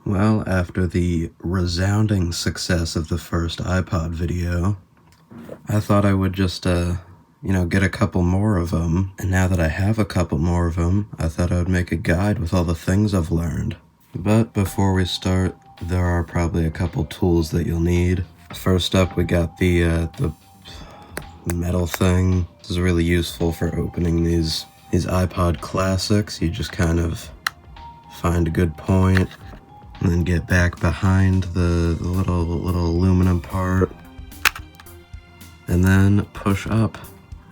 Well, after the resounding success of the first iPod video, I thought I would just, get a couple more of them. And now that I have a couple more of them, I thought I would make a guide with all the things I've learned. But before we start, there are probably a couple tools that you'll need. First up, we got the metal thing. This is really useful for opening these iPod classics. You just kind of find a good point and then get back behind the little aluminum part and then push up,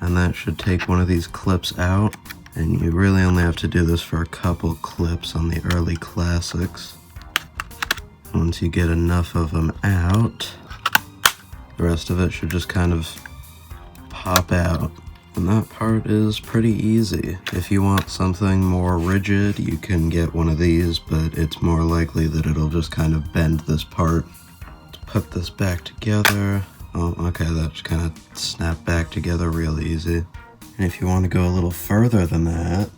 and that should take one of these clips out. And you really only have to do this for a couple clips on the early classics. Once you get enough of them out, the rest of it should just kind of pop out. And that part is pretty easy. If you want something more rigid, you can get one of these, but it's more likely that it'll just kind of bend this part. Let's put this back together. Oh, okay, that just kind of snapped back together real easy. And if you want to go a little further than that,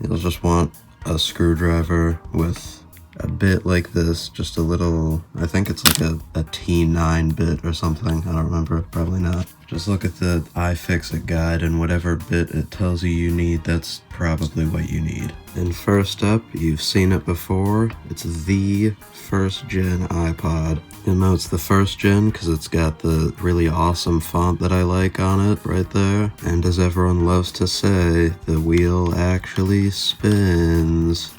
you'll just want a screwdriver with a bit like this, just a little, I think it's like a T9 bit or something, I don't remember, probably not. Just look at the iFixit guide, and whatever bit it tells you need, that's probably what you need. And first up, you've seen it before, it's the first gen iPod. You know it's the first gen because it's got the really awesome font that I like on it right there. And as everyone loves to say, the wheel actually spins.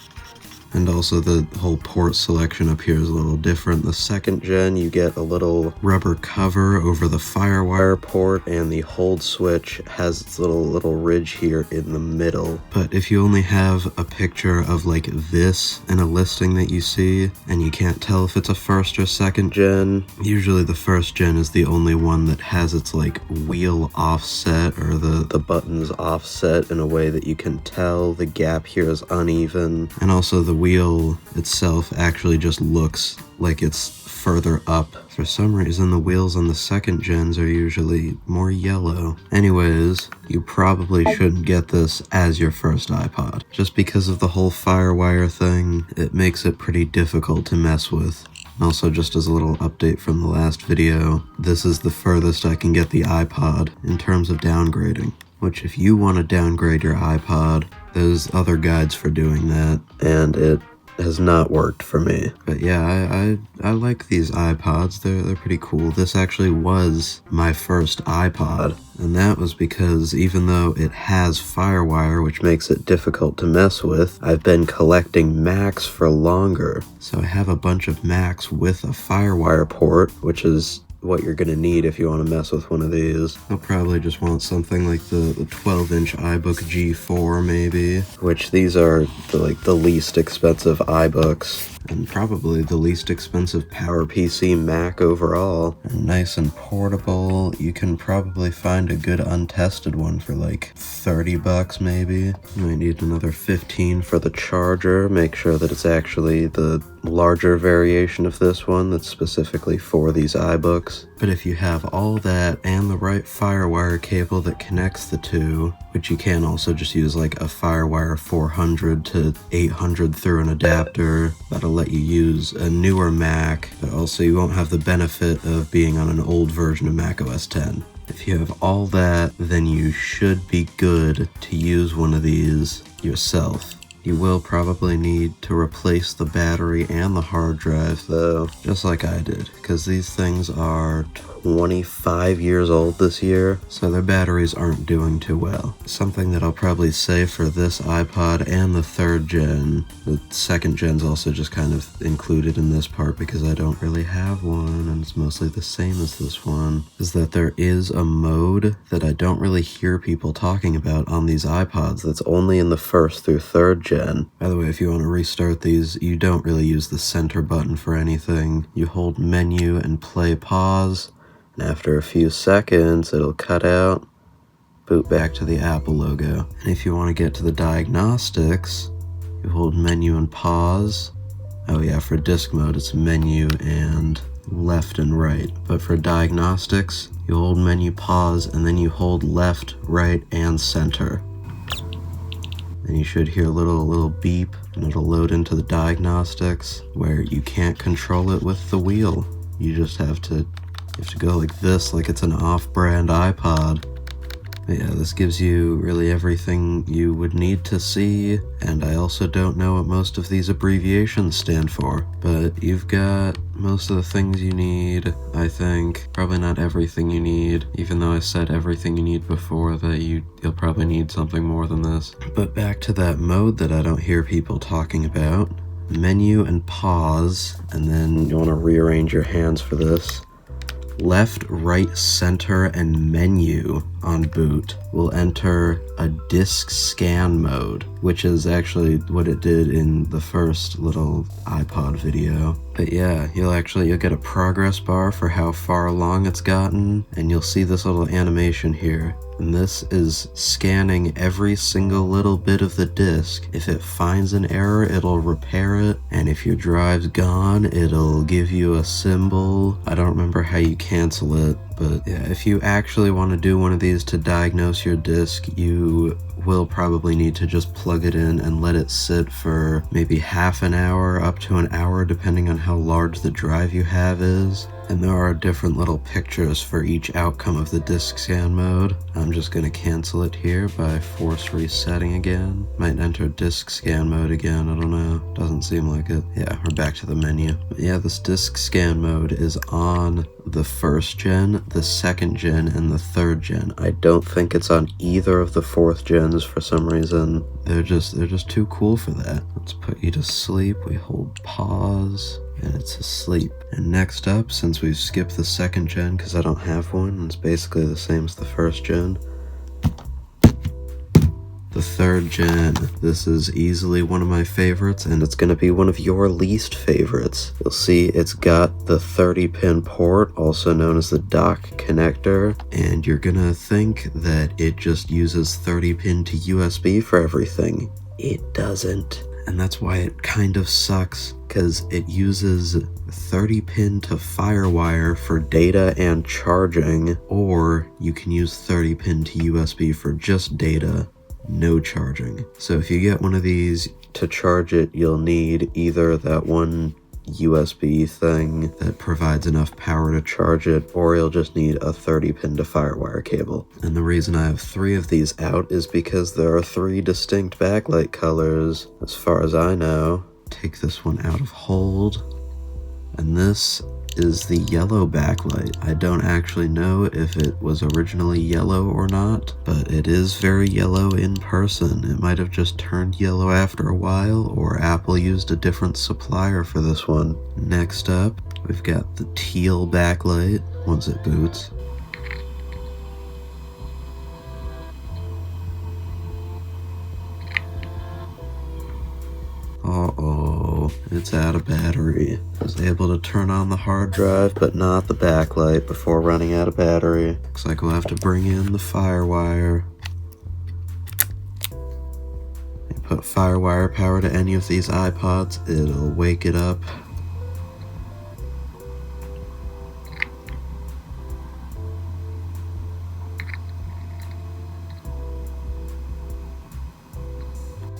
And also the whole port selection up here is a little different. The second gen, you get a little rubber cover over the FireWire port, and the hold switch has its little ridge here in the middle. But if you only have a picture of like this in a listing that you see, and you can't tell if it's a first or second gen, usually the first gen is the only one that has its like wheel offset, or the buttons offset in a way that you can tell the gap here is uneven. And also the wheel itself actually just looks like it's further up. For some reason, the wheels on the second gens are usually more yellow. Anyways, you probably shouldn't get this as your first iPod. Just because of the whole FireWire thing, it makes it pretty difficult to mess with. Also, just as a little update from the last video, this is the furthest I can get the iPod in terms of downgrading. Which, if you want to downgrade your iPod, there's other guides for doing that, and it has not worked for me. But yeah, I like these iPods. They're pretty cool. This actually was my first iPod, and that was because even though it has FireWire, which makes it difficult to mess with, I've been collecting Macs for longer. So I have a bunch of Macs with a FireWire port, which is what you're gonna need if you want to mess with one of these. I'll probably just want something like the 12-inch iBook G4 maybe, which these are the least expensive iBooks, and probably the least expensive PowerPC Mac overall. And nice and portable. You can probably find a good untested one for like 30 bucks maybe. You might need another 15 for the charger. Make sure that it's actually the larger variation of this one that's specifically for these iBooks. But if you have all that and the right FireWire cable that connects the two, which you can also just use like a FireWire 400 to 800 through an adapter, that'll let you use a newer Mac, but also you won't have the benefit of being on an old version of Mac OS X. If you have all that, then you should be good to use one of these yourself. You will probably need to replace the battery and the hard drive though, just like I did, because these things are 25 years old this year, so their batteries aren't doing too well. Something that I'll probably say for this iPod and the third gen, the second gen's also just kind of included in this part because I don't really have one and it's mostly the same as this one, is that there is a mode that I don't really hear people talking about on these iPods that's only in the first through third gen. By the way, if you want to restart these, you don't really use the center button for anything. You hold menu and play pause, and after a few seconds, it'll cut out, boot back to the Apple logo. And if you want to get to the diagnostics, you hold menu and pause. Oh yeah, for disk mode, it's menu and left and right. But for diagnostics, you hold menu, pause, and then you hold left, right, and center. and you should hear a little beep, and it'll load into the diagnostics where you can't control it with the wheel. You just have to go like this, like it's an off-brand iPod. But yeah, this gives you really everything you would need to see, and I also don't know what most of these abbreviations stand for, but you've got most of the things you need, I think. Probably not everything you need, even though I said everything you need before, that you'll probably need something more than this. But back to that mode that I don't hear people talking about. Menu and pause, and then you want to rearrange your hands for this. Left, right, center, and menu on boot will enter a disk scan mode, which is actually what it did in the first little iPod video. But yeah, you'll get a progress bar for how far along it's gotten, and you'll see this little animation here. And this is scanning every single little bit of the disk. If it finds an error, it'll repair it, and if your drive's gone, it'll give you a symbol. I don't remember how you cancel it, but yeah, if you actually want to do one of these to diagnose your disk, you will probably need to just plug it in and let it sit for maybe half an hour up to an hour, depending on how large the drive you have is. And there are different little pictures for each outcome of the disk scan mode. I'm just going to cancel it here by force resetting again. Might enter disk scan mode again, I don't know. Doesn't seem like it. Yeah, we're back to the menu. But yeah, this disk scan mode is on the first gen, the second gen, and the third gen. I don't think it's on either of the fourth gens for some reason. They're just too cool for that. Let's put you to sleep. We hold pause, and it's asleep. And next up, since we've skipped the second gen because I don't have one, it's basically the same as the first gen. The third gen. This is easily one of my favorites, and it's going to be one of your least favorites. You'll see it's got the 30-pin port, also known as the dock connector, and you're going to think that it just uses 30-pin to USB for everything. It doesn't. And that's why it kind of sucks, because it uses 30-pin to FireWire for data and charging, or you can use 30-pin to USB for just data, no charging. So if you get one of these, to charge it, you'll need either that one USB thing that provides enough power to charge it, or you'll just need a 30-pin to FireWire cable. And the reason I have 3 of these out is because there are 3 distinct backlight colors, as far as I know. Take this one out of hold, and this is the yellow backlight. I don't actually know if it was originally yellow or not, but it is very yellow in person. It might have just turned yellow after a while, or Apple used a different supplier for this one. Next up, we've got the teal backlight once it boots. Uh-oh, it's out of battery. I was able to turn on the hard drive, but not the backlight before running out of battery. Looks like we'll have to bring in the FireWire. You put FireWire power to any of these iPods, it'll wake it up.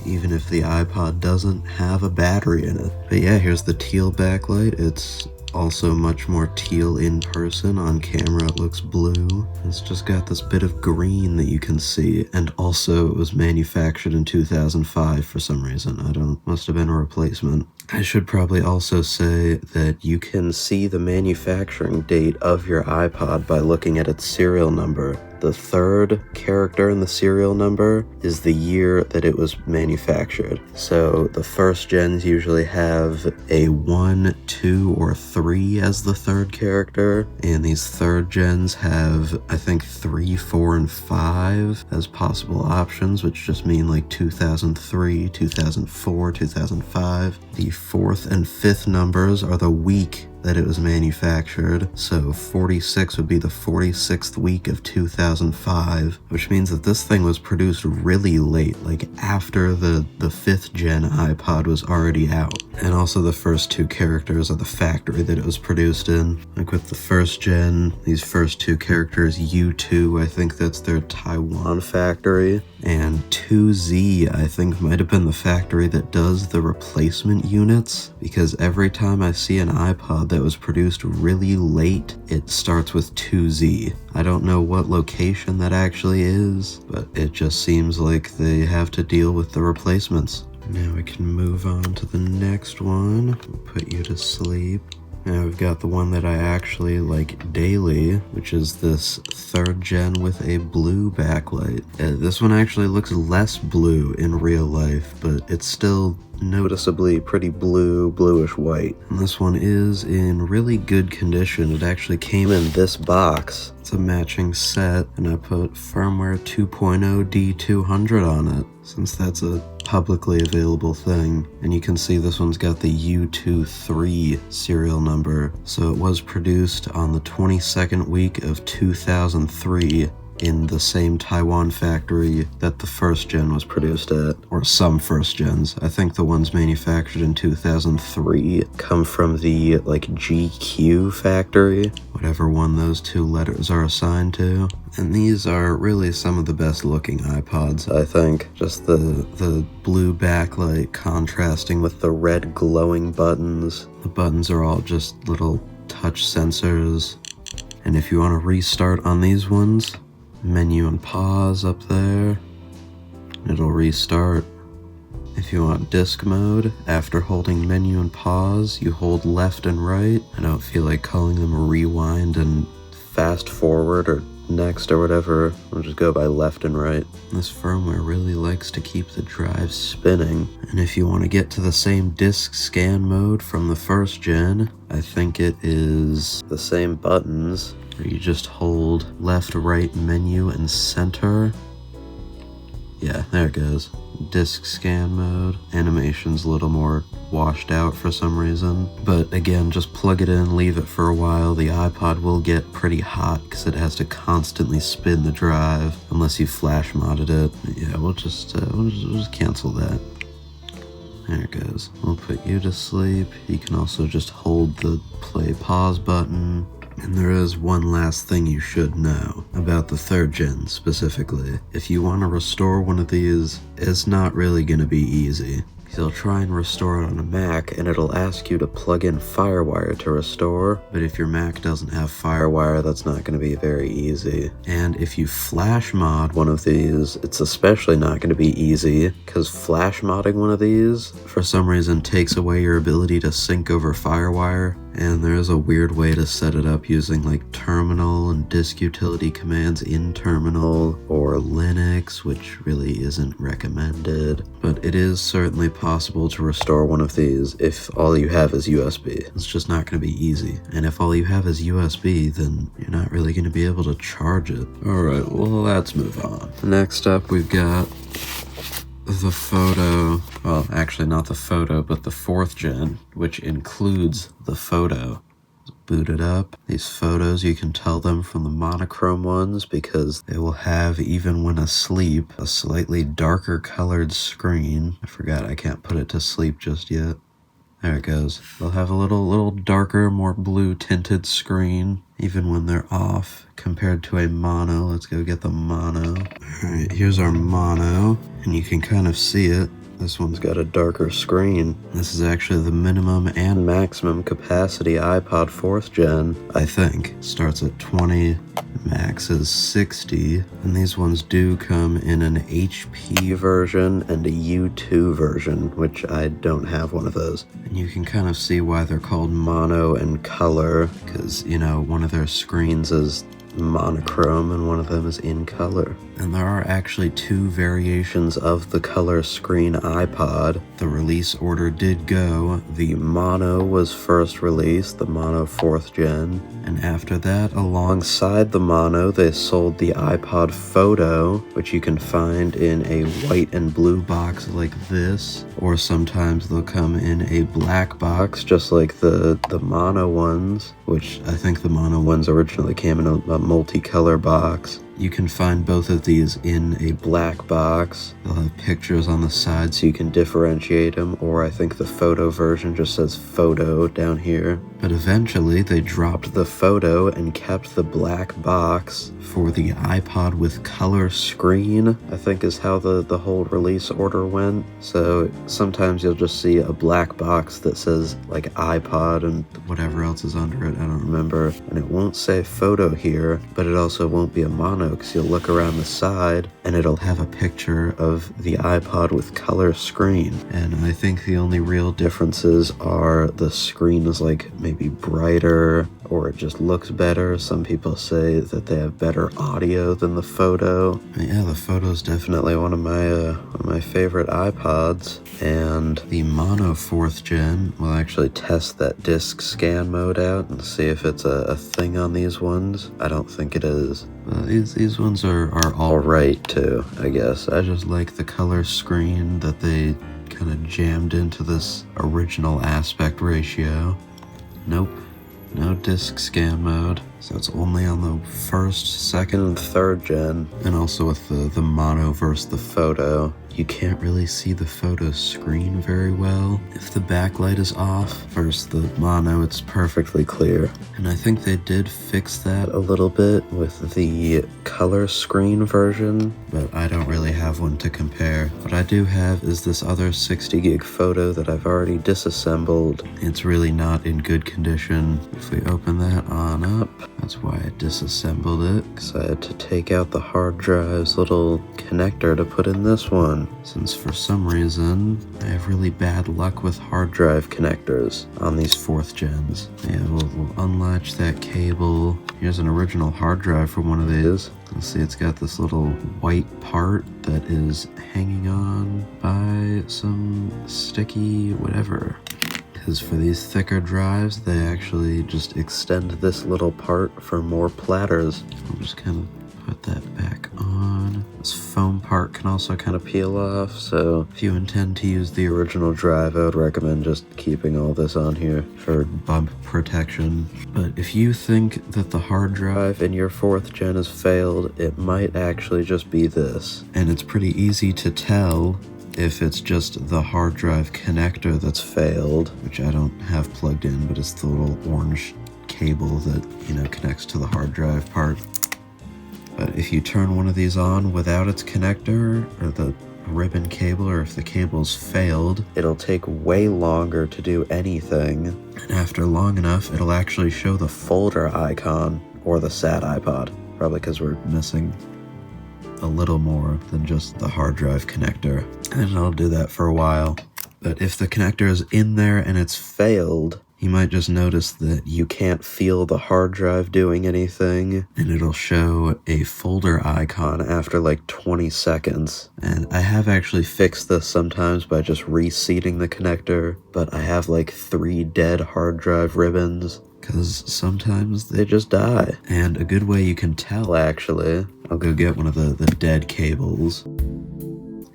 Even if the iPod doesn't have a battery in it. But yeah, here's the teal backlight. It's also much more teal in person. On camera it looks blue. It's just got this bit of green that you can see, and also it was manufactured in 2005 for some reason. Must have been a replacement. I should probably also say that you can see the manufacturing date of your iPod by looking at its serial number. The third character in the serial number is the year that it was manufactured. So the first gens usually have a 1, 2, or 3 as the third character, and these third gens have, I think, 3, 4, and 5 as possible options, which just mean like 2003, 2004, 2005. The fourth and fifth numbers are the week that it was manufactured, so 46 would be the 46th week of 2005, which means that this thing was produced really late, like after the 5th gen iPod was already out. And also the first 2 characters of the factory that it was produced in. Like with the 1st gen, these first 2 characters, U2, I think that's their Taiwan factory, and 2Z, I think might have been the factory that does the replacement units, because every time I see an iPod that was produced really late, it starts with 2Z. I don't know what location that actually is, but it just seems like they have to deal with the replacements. Now we can move on to the next one. We'll put you to sleep. Now we've got the one that I actually like daily, which is this 3rd gen with a blue backlight. This one actually looks less blue in real life, but it's still noticeably pretty bluish white. And this one is in really good condition. It actually came in this box. It's a matching set, and I put firmware 2.0 D200 on it, since that's a publicly available thing. And you can see this one's got the U23 serial number. So it was produced on the 22nd week of 2003 in the same Taiwan factory that the 1st gen was produced at, or some 1st gens. I think the ones manufactured in 2003 come from the like GQ factory, whatever one those 2 letters are assigned to. And these are really some of the best looking iPods, I think. Just the blue backlight contrasting with the red glowing buttons. The buttons are all just little touch sensors. And if you want to restart on these ones, menu and pause up there, it'll restart. If you want disc mode, after holding menu and pause, you hold left and right. I don't feel like calling them rewind and fast forward or next or whatever. I'll just go by left and right. This firmware really likes to keep the drive spinning. And if you want to get to the same disc scan mode from the 1st gen, I think it is the same buttons. You just hold left, right, menu, and center. Yeah, there it goes. Disc scan mode. Animation's a little more washed out for some reason. But again, just plug it in, leave it for a while. The iPod will get pretty hot because it has to constantly spin the drive, unless you flash modded it. Yeah, we'll just cancel that. There it goes. We'll put you to sleep. You can also just hold the play pause button. And there is one last thing you should know about the 3rd gen specifically. If you want to restore one of these, it's not really going to be easy. You'll try and restore it on a Mac, and it'll ask you to plug in FireWire to restore, but if your Mac doesn't have FireWire, that's not going to be very easy. And if you flash mod one of these, it's especially not going to be easy, because flash modding one of these, for some reason, takes away your ability to sync over FireWire, and there is a weird way to set it up using like terminal and disk utility commands in terminal, or Linux, which really isn't recommended, but it is certainly possible to restore one of these if all you have is USB. It's just not going to be easy. And if all you have is USB, then you're not really going to be able to charge it. Alright, well, let's move on. Next up, we've got the photo. Well, actually not the photo, but the 4th gen, which includes the photo. Boot it up. These photos, you can tell them from the monochrome ones because they will have, even when asleep, a slightly darker colored screen. I forgot I can't put it to sleep just yet. There it goes. They'll have a little darker, more blue tinted screen, even when they're off, compared to a mono. Let's go get the mono. Alright, here's our mono, and you can kind of see it. This one's got a darker screen. This is actually the minimum and maximum capacity iPod 4th gen, I think. Starts at 20, max is 60, and these ones do come in an HP version and a U2 version, which I don't have one of those. And you can kind of see why they're called mono and color, because, you know, one of their screens is monochrome and one of them is in color. And there are actually 2 variations of the color screen iPod. The release order did go. The mono was first released, the mono 4th gen. And after that, alongside the mono, they sold the iPod Photo, which you can find in a white and blue box like this. Or sometimes they'll come in a black box, just like the mono ones, which I think the mono ones originally came in a multicolor box. You can find both of these in a black box. They'll have pictures on the side so you can differentiate them, or I think the photo version just says photo down here. But eventually they dropped the photo and kept the black box for the iPod with color screen, I think is how the whole release order went. So sometimes you'll just see a black box that says like iPod and whatever else is under it, I don't remember. And it won't say photo here, but it also won't be a mono, because you'll look around the side and it'll have a picture of the iPod with color screen. And I think the only real differences are the screen is like maybe brighter, or it just looks better. Some people say that they have better audio than the photo. Yeah, the photo is definitely one of my favorite iPods. And the mono 4th gen will actually test that disk scan mode out and see if it's a thing on these ones. I don't think it is. These ones are alright too, I guess. I just like the color screen that they kind of jammed into this original aspect ratio. Nope. No disk scan mode, so it's only on the 1st, 2nd, and 3rd gen. And also with the mono versus the photo, you can't really see the photo screen very well if the backlight is off. Versus the mono, it's perfectly clear. And I think they did fix that a little bit with the color screen version, but I don't really have one to compare. What I do have is this other 60 gig photo that I've already disassembled. It's really not in good condition. If we open that on up, that's why I disassembled it, because I had to take out the hard drive's little connector to put in this one, since for some reason I have really bad luck with hard drive connectors on these 4th gens. Yeah, we'll unlatch that cable. Here's an original hard drive for one of these. Let's see, it's got this little white part that is hanging on by some sticky whatever. Because for these thicker drives, they actually just extend this little part for more platters. I'll just kind of put that back on. This foam part can also kind of peel off, so if you intend to use the original drive, I would recommend just keeping all this on here for bump protection. But if you think that the hard drive in your 4th gen has failed, it might actually just be this. And it's pretty easy to tell if it's just the hard drive connector that's failed, which I don't have plugged in, but it's the little orange cable that, connects to the hard drive part. But if you turn one of these on without its connector, or the ribbon cable, or if the cable's failed, it'll take way longer to do anything. And after long enough, it'll actually show the folder icon, or the SAT iPod. Probably because we're missing a little more than just the hard drive connector. And it'll do that for a while. But if the connector is in there and it's failed, you might just notice that you can't feel the hard drive doing anything, and it'll show a folder icon after like 20 seconds. And I have actually fixed this sometimes by just reseating the connector, but I have like 3 dead hard drive ribbons, because sometimes they just die. And a good way you can tell, actually, I'll go get one of the dead cables.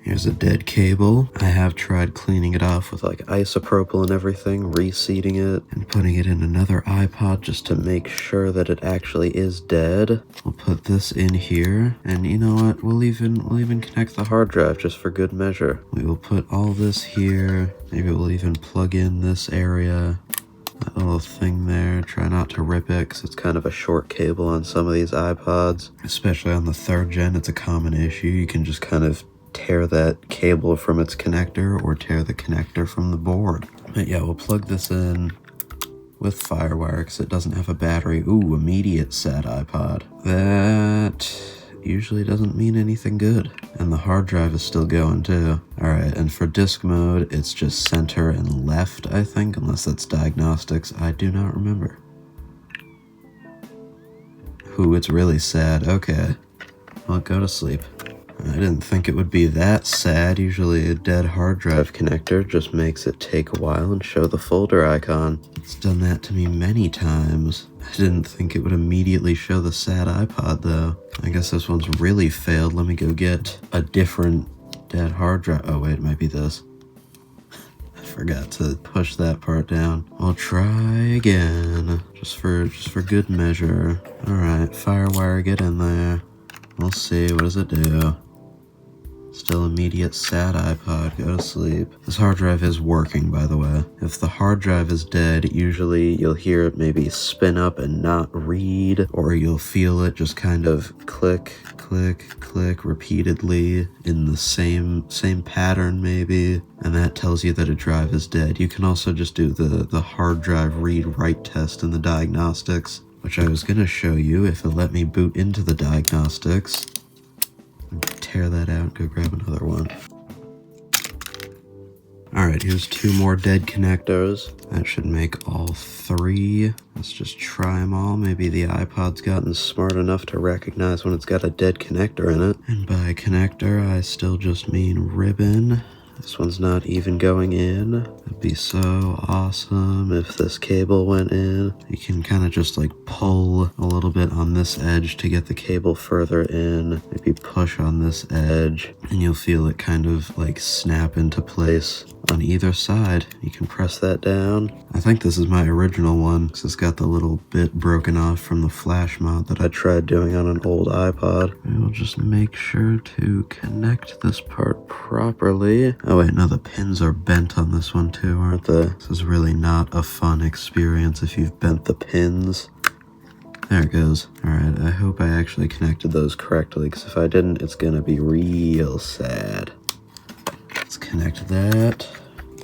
Here's a dead cable. I have tried cleaning it off with like isopropyl and everything, reseating it, and putting it in another iPod just to make sure that it actually is dead. We'll put this in here, and you know what? We'll even connect the hard drive just for good measure. We will put all this here. Maybe we'll even plug in this area. That little thing there, try not to rip it because it's kind of a short cable on some of these iPods. Especially on the 3rd gen, it's a common issue. You can just kind of tear that cable from its connector or tear the connector from the board. But yeah, we'll plug this in with FireWire because it doesn't have a battery. Ooh, immediate SAT iPod. That usually doesn't mean anything good. And the hard drive is still going too. Alright, and for disk mode, it's just center and left, I think, unless that's diagnostics. I do not remember. Ooh, it's really sad. Okay. Well, go to sleep. I didn't think it would be that sad. Usually a dead hard drive connector just makes it take a while and show the folder icon. It's done that to me many times. I didn't think it would immediately show the sad iPod though. I guess this one's really failed. Let me go get a different dead hard drive. Oh wait, it might be this. I forgot to push that part down. I'll try again. Just for good measure. Alright, FireWire, get in there. We'll see, what does it do? Still immediate sad iPod, go to sleep. This hard drive is working, by the way. If the hard drive is dead, usually you'll hear it maybe spin up and not read, or you'll feel it just kind of click, click, click repeatedly in the same pattern maybe, and that tells you that a drive is dead. You can also just do the hard drive read-write test in the diagnostics, which I was gonna show you if it let me boot into the diagnostics. Tear that out, go grab another one. Alright, here's 2 more dead connectors. That should make all 3. Let's just try them all. Maybe the iPod's gotten smart enough to recognize when it's got a dead connector in it. And by connector, I still just mean ribbon. This one's not even going in. It'd be so awesome if this cable went in. You can kind of just like pull a little bit on this edge to get the cable further in. Maybe push on this edge and you'll feel it kind of like snap into place on either side. You can press that down. I think this is my original one because it's got the little bit broken off from the flash mount that I tried doing on an old iPod. We'll just make sure to connect this part properly. Oh wait, no, the pins are bent on this one too, aren't they? This is really not a fun experience if you've bent the pins. There it goes. Alright, I hope I actually connected those correctly, because if I didn't, it's gonna be real sad. Let's connect that.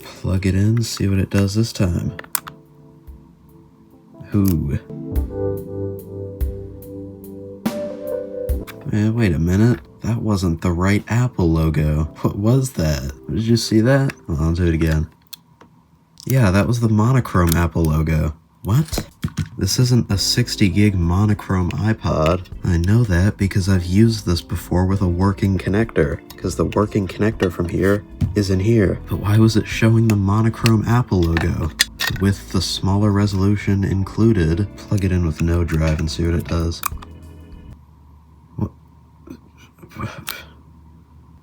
Plug it in, see what it does this time. Ooh. Wait a minute. That wasn't the right Apple logo. What was that? Did you see that? Well, I'll do it again. Yeah, that was the monochrome Apple logo. What? This isn't a 60 gig monochrome iPod. I know that because I've used this before with a working connector. Because the working connector from here is in here. But why was it showing the monochrome Apple logo? With the smaller resolution included. Plug it in with no drive and see what it does.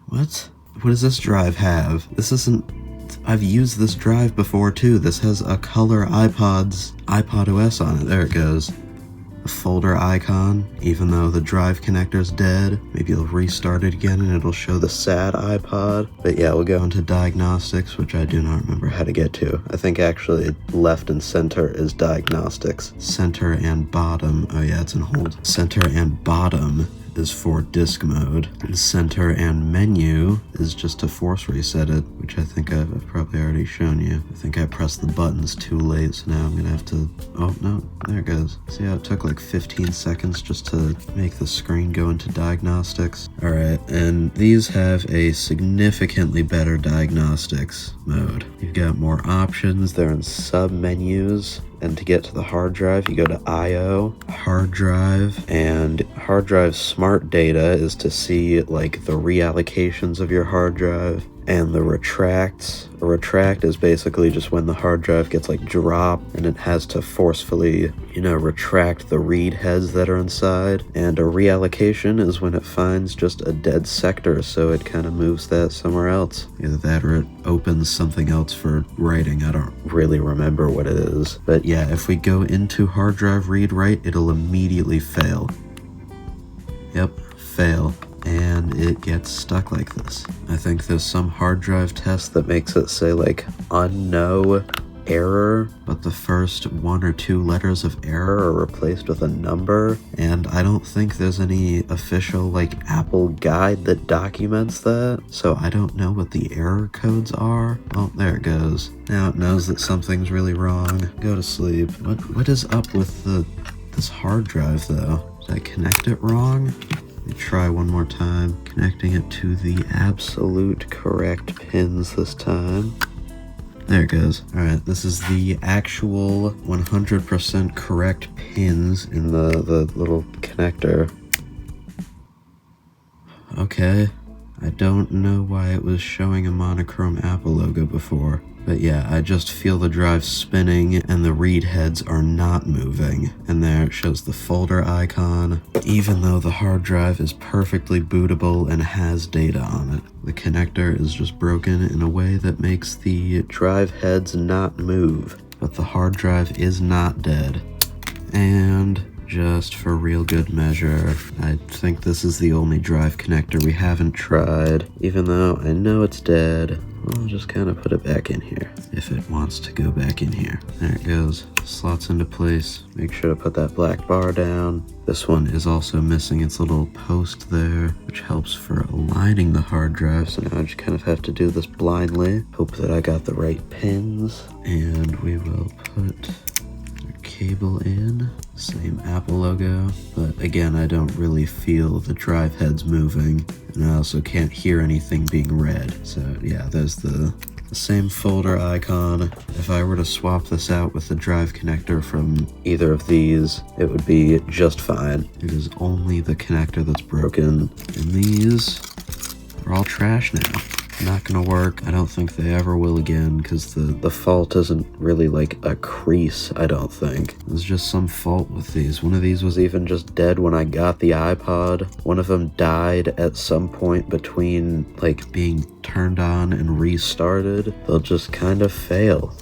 What? What does this drive have? This isn't... I've used this drive before too. This has a color iPod OS on it. There it goes. A folder icon, even though the drive connector's dead. Maybe you'll restart it again and it'll show the sad iPod. But yeah, we'll go into diagnostics, which I do not remember how to get to. I think actually left and center is diagnostics. Center and bottom, oh yeah, it's in hold. Center and bottom is for disk mode, and center and menu is just to force reset it, which I think I've probably already shown you. I think I pressed the buttons too late, so now I'm gonna have to... Oh, no, there it goes. See how it took like 15 seconds just to make the screen go into diagnostics? Alright, and these have a significantly better diagnostics mode. You've got more options, they're in sub-menus. And to get to the hard drive, you go to I/O, hard drive, and hard drive smart data is to see like the reallocations of your hard drive, and the retracts. A retract is basically just when the hard drive gets like dropped and it has to forcefully, retract the read heads that are inside. And a reallocation is when it finds just a dead sector, so it kind of moves that somewhere else. Either that or it opens something else for writing. I don't really remember what it is. But yeah, if we go into hard drive read write, it'll immediately fail. Yep, fail. And it gets stuck like this. I think there's some hard drive test that makes it say like unknown error, but the first 1 or 2 letters of error are replaced with a number, and I don't think there's any official like Apple guide that documents that, so I don't know what the error codes are. Oh, there it goes. Now it knows that something's really wrong. Go to sleep. What is up with this hard drive though? Did I connect it wrong? Let me try one more time, connecting it to the absolute correct pins this time. There it goes. Alright, this is the actual 100% correct pins in the little connector. Okay, I don't know why it was showing a monochrome Apple logo before, but yeah, I just feel the drive spinning and the read heads are not moving. And there it shows the folder icon, even though the hard drive is perfectly bootable and has data on it. The connector is just broken in a way that makes the drive heads not move, but the hard drive is not dead. And just for real good measure, I think this is the only drive connector we haven't tried. Even though I know it's dead, I'll just kind of put it back in here, if it wants to go back in here. There it goes, slots into place. Make sure to put that black bar down. This one is also missing its little post there, which helps for aligning the hard drive, so now I just kind of have to do this blindly. Hope that I got the right pins, and we will put cable in, same Apple logo, but again, I don't really feel the drive heads moving, and I also can't hear anything being read. So yeah, there's the same folder icon. If I were to swap this out with the drive connector from either of these, it would be just fine. It is only the connector that's broken, and these are all trash now. Not gonna work. I don't think they ever will again, because the fault isn't really like a crease, I don't think. There's just some fault with these. One of these was even just dead when I got the iPod. One of them died at some point between like being turned on and restarted. They'll just kind of fail,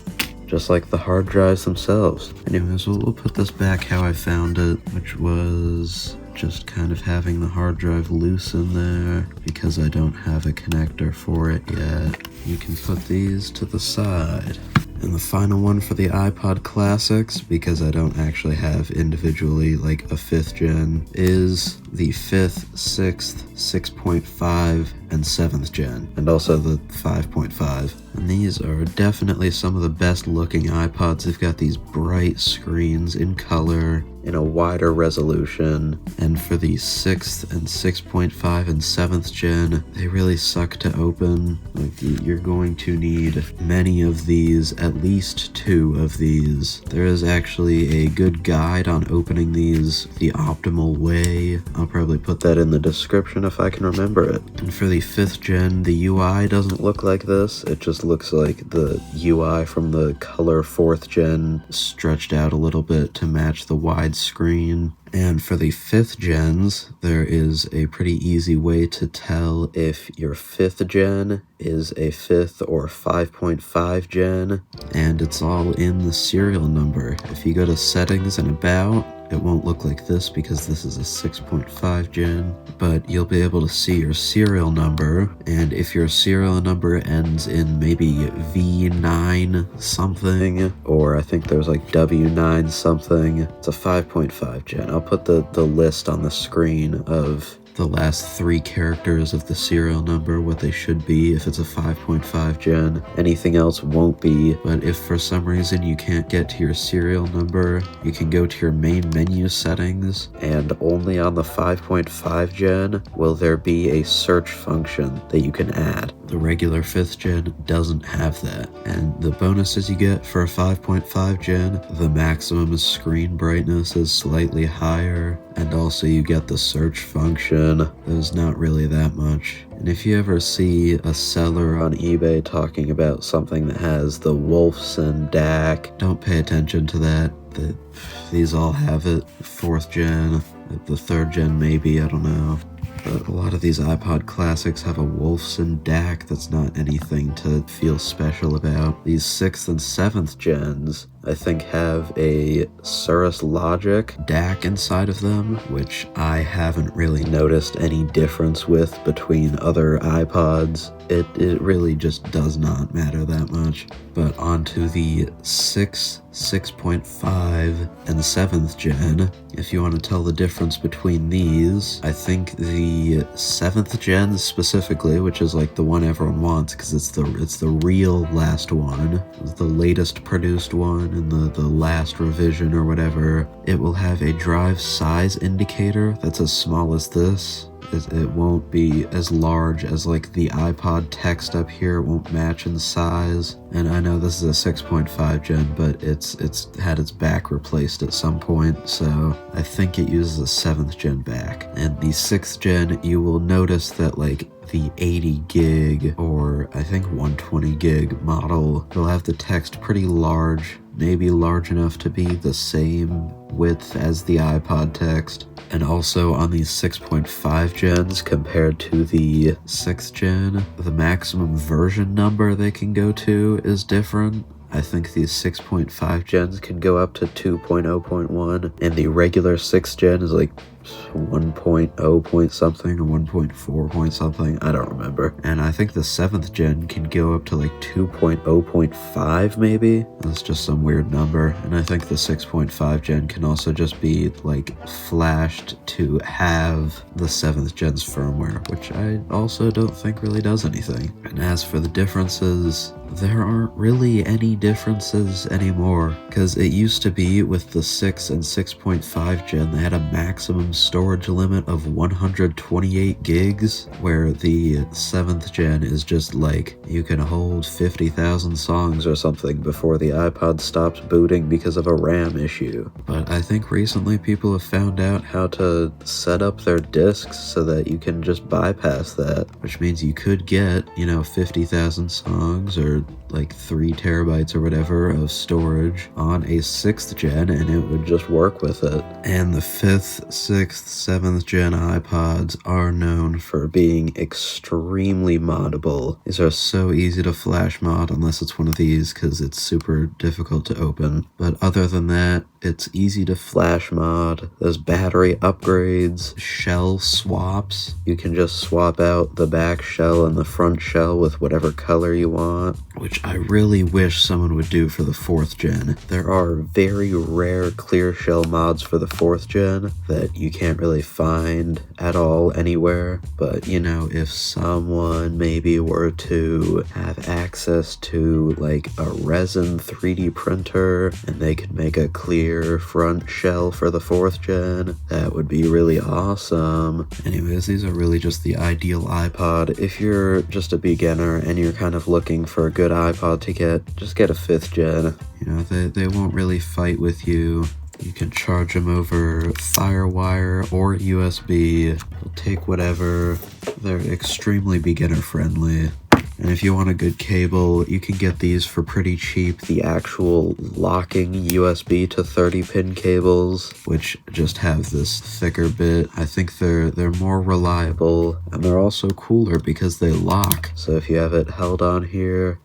just like the hard drives themselves. Anyways, we'll put this back how I found it, which was just kind of having the hard drive loose in there because I don't have a connector for it yet. You can put these to the side. And the final one for the iPod Classics, because I don't actually have individually like a 5th gen, is the 5th, 6th, 6.5, and 7th gen, and also the 5.5. And these are definitely some of the best looking iPods. They've got these bright screens in color, in a wider resolution, and for the 6th and 6.5 and 7th gen, they really suck to open. Like, you're going to need many of these, at least 2 of these. There is actually a good guide on opening these the optimal way. I'll probably put that in the description if I can remember it. And for the 5th gen, the UI doesn't look like this. It just looks like the UI from the color 4th gen stretched out a little bit to match the wide screen. And for the 5th gens, there is a pretty easy way to tell if your 5th gen is a 5th or 5.5 gen, and it's all in the serial number. If you go to settings and about, it won't look like this because this is a 6.5 gen, but you'll be able to see your serial number, and if your serial number ends in maybe V9 something, or I think there's like W9 something, it's a 5.5 gen. I'll put the list on the screen of the last 3 characters of the serial number, what they should be if it's a 5.5 gen. Anything else won't be, but if for some reason you can't get to your serial number, you can go to your main menu settings, and only on the 5.5 gen will there be a search function that you can add. The regular 5th gen doesn't have that, and the bonuses you get for a 5.5 gen, the maximum screen brightness is slightly higher, and also you get the search function. There's not really that much. And if you ever see a seller on eBay talking about something that has the Wolfson DAC, don't pay attention to that. These all have it. 4th gen, the 3rd gen maybe, I don't know. But a lot of these iPod Classics have a Wolfson DAC that's not anything to feel special about. These 6th and 7th gens, I think, have a Cirrus Logic DAC inside of them, which I haven't really noticed any difference with between other iPods. It really just does not matter that much. But onto the 6th, 6.5, and 7th gen, if you want to tell the difference between these, I think the 7th gen specifically, which is like the one everyone wants because it's the real last one, it's the latest produced one, and in the last revision or whatever, it will have a drive size indicator that's as small as this. It won't be as large as like the iPod text up here. It won't match in size. And I know this is a 6.5 gen, but it's had its back replaced at some point, so I think it uses a 7th gen back. And the 6th gen, you will notice that like the 80 gig or I think 120 gig model will have the text pretty large, maybe large enough to be the same width as the iPod text. And also on these 6.5 gens compared to the 6th gen, the maximum version number they can go to is different. I think these 6.5 gens can go up to 2.0.1, and the regular 6th gen is like 1.0 point something or 1.4 point something, I don't remember. And I think the 7th gen can go up to like 2.0.5 maybe. That's just some weird number. And I think the 6.5 gen can also just be like flashed to have the 7th gen's firmware, which I also don't think really does anything. And as for the differences, there aren't really any differences anymore, because it used to be with the 6 and 6.5 gen, they had a maximum storage limit of 128 gigs, where the 7th gen is just like, you can hold 50,000 songs or something before the iPod stops booting because of a RAM issue. But I think recently people have found out how to set up their disks so that you can just bypass that, which means you could get, 50,000 songs or like 3 terabytes or whatever of storage on a 6th gen, and it would just work with it. And the 5th, 6th, 7th gen iPods are known for being extremely moddable. These are so easy to flash mod unless it's one of these, because it's super difficult to open. But other than that, it's easy to flash mod. There's battery upgrades, shell swaps. You can just swap out the back shell and the front shell with whatever color you want, which I really wish someone would do for the 4th gen. There are very rare clear shell mods for the 4th gen that you can't really find at all anywhere, but if someone maybe were to have access to like a resin 3D printer and they could make a clear front shell for the 4th gen, that would be really awesome. Anyways, these are really just the ideal iPod. If you're just a beginner and you're kind of looking for a good iPod to get, just get a 5th gen. They won't really fight with you. You can charge them over Firewire or USB. They'll take whatever. They're extremely beginner friendly. And if you want a good cable, you can get these for pretty cheap. The actual locking USB to 30-pin cables, which just have this thicker bit. I think they're more reliable, and they're also cooler because they lock. So if you have it held on here,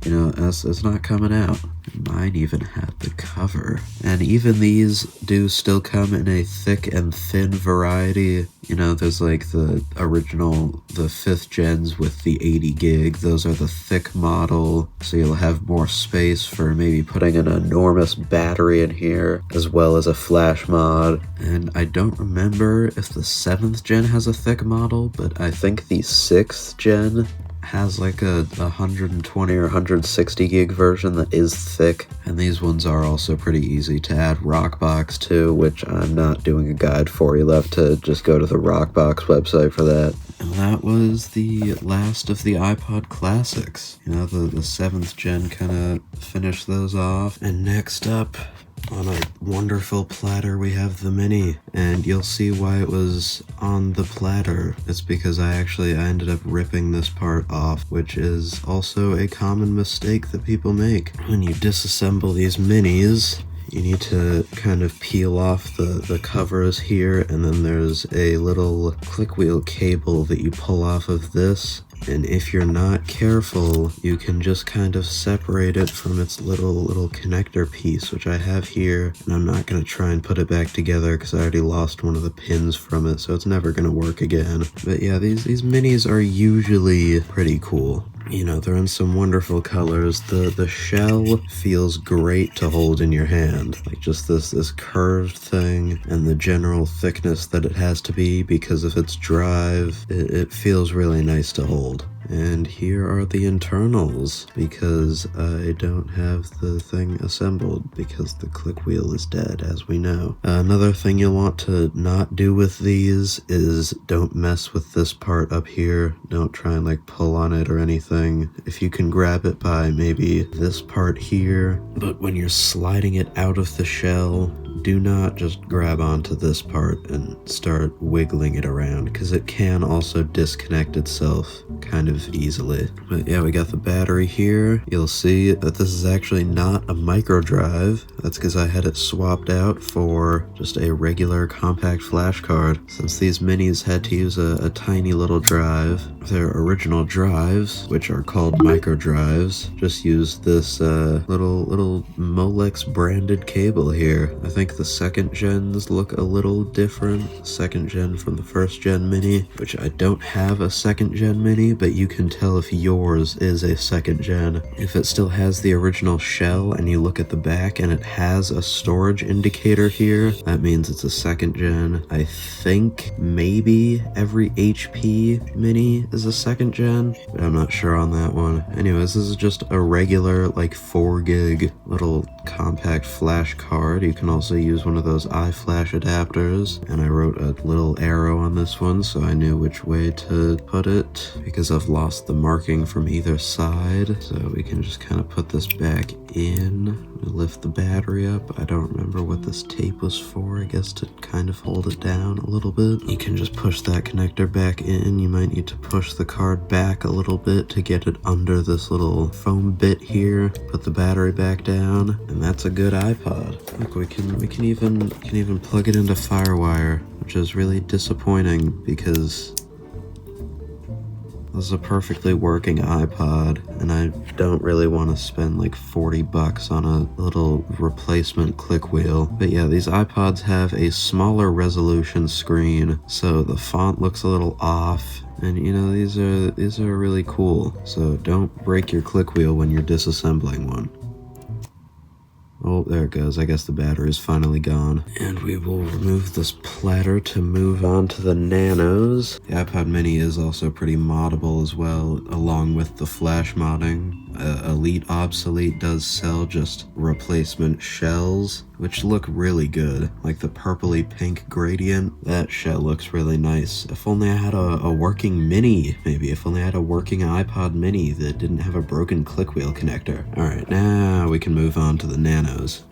it's not coming out. Mine even had the cover. And even these do still come in a thick and thin variety. There's like the original, the 5th gens with the 80 gig. Those are the thick model, so you'll have more space for maybe putting an enormous battery in here, as well as a flash mod. And I don't remember if the 7th gen has a thick model, but I think the 6th gen has like a 120 or 160 gig version that is thick, and these ones are also pretty easy to add Rockbox to, which I'm not doing a guide for. You'll have to just go to the Rockbox website for that. And that was the last of the iPod classics. The 7th gen kind of finished those off. And next up, on a wonderful platter, we have the Mini, and you'll see why it was on the platter. It's because I ended up ripping this part off, which is also a common mistake that people make. When you disassemble these Minis, you need to kind of peel off the covers here, and then there's a little click wheel cable that you pull off of this. And if you're not careful, you can just kind of separate it from its little connector piece, which I have here. And I'm not going to try and put it back together because I already lost one of the pins from it, so it's never going to work again. But yeah, these Minis are usually pretty cool. They're in some wonderful colors. The shell feels great to hold in your hand. Like just this curved thing, and the general thickness that it has to be because of its drive, it feels really nice to hold. And here are the internals, because I don't have the thing assembled, because the click wheel is dead, as we know. Another thing you'll want to not do with these is don't mess with this part up here. Don't try and like pull on it or anything. If you can grab it by maybe this part here, but when you're sliding it out of the shell, do not just grab onto this part and start wiggling it around, because it can also disconnect itself kind of easily. But yeah, we got the battery here. You'll see that this is actually not a micro drive. That's because I had it swapped out for just a regular compact flash card, since these minis had to use a tiny little drive. Their original drives, which are called micro drives, just use this little Molex branded cable here. I think the second gens look a little different. Second gen from the first gen mini, which I don't have a second gen mini, but you can tell if yours is a second gen. If it still has the original shell and you look at the back and it has a storage indicator here, that means it's a second gen. I think maybe every HP mini is a second gen, but I'm not sure on that one. Anyways, this is just a regular like 4 gig little compact flash card. You can also use one of those iFlash adapters, and I wrote a little arrow on this one so I knew which way to put it, because I've lost the marking from either side. So we can just kind of put this back in. Lift the battery up. I don't remember what this tape was for. I guess to kind of hold it down a little bit. You can just push that connector back in. You might need to push the card back a little bit to get it under this little foam bit here. Put the battery back down, and that's a good iPod. Look, we can even plug it into Firewire, which is really disappointing because this is a perfectly working iPod, and I don't really want to spend like $40 on a little replacement click wheel. But yeah, these iPods have a smaller resolution screen, so the font looks a little off. And you know, these are really cool. So don't break your click wheel when you're disassembling one. Oh, there it goes. I guess the battery's finally gone. And we will remove this platter to move on to the nanos. The iPod mini is also pretty moddable as well, along with the flash modding. Elite Obsolete does sell just replacement shells, which look really good. Like the purpley pink gradient, that shell looks really nice. If only I had a working mini, maybe. If only I had a working iPod mini that didn't have a broken click wheel connector. Alright, now we can move on to the nanos.